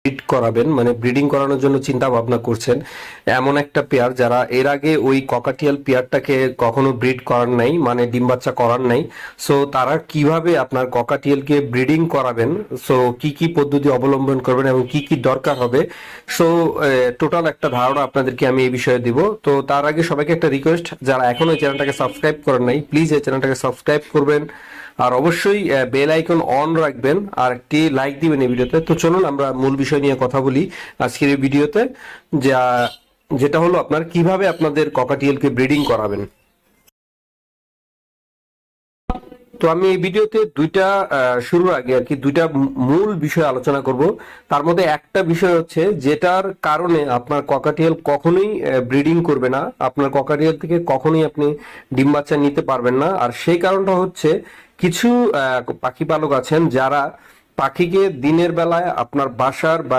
Breed করাবেন, মানে breeding করানোর জন্য চিন্তা ভাবনা করছেন, এমন একটা পেয়ার যারা এর আগে ওই ককাটিয়াল পেয়ারটাকে কখনো ব্রিড করার নাই, মানে ডিম বাচ্চা করার নাই। সো তারা কিভাবে আপনার ককাটিয়ালকে ব্রিডিং করাবেন, সো কি কি পদ্ধতি অবলম্বন করবেন এবং কি কি দরকার হবে, সো টোটাল একটা ধারণা আপনাদেরকে আমি এই বিষয়ে দিব। তো তার আগে সবাইকে একটা রিকোয়েস্ট, যারা এখনো এই চ্যানেলটাকে সাবস্ক্রাইব করেন নাই, প্লিজ এই চ্যানেলটাকে সাবস্ক্রাইব করবেন, আর অবশ্যই বেল আইকন অন রাখবেন, আর একটি লাইক দিবেন এই ভিডিওতে। তো চলুন আমরা মূল বিষয় নিয়ে কথা বলি আজকের এই ভিডিওতে, যা যেটা হলো আপনার কিভাবে আপনাদের ককাটিয়েলকে ব্রিডিং করাবেন। তো আমি এই ভিডিওতে দুইটা শুরুর আগে আর কি দুইটা মূল বিষয় আলোচনা করব। তার মধ্যে একটা বিষয় হচ্ছে যেটার কারণে আপনার ককাটিয়েল কখনোই ব্রিডিং করবে না, আপনার ককাটিয়েল থেকে কখনোই আপনি ডিম বাচ্চা নিতে পারবেন না। আর সেই কারণটা হচ্ছে কিছু পাখি পালক আছেন যারা পাখিকে দিনের বেলায় আপনার বাসার বা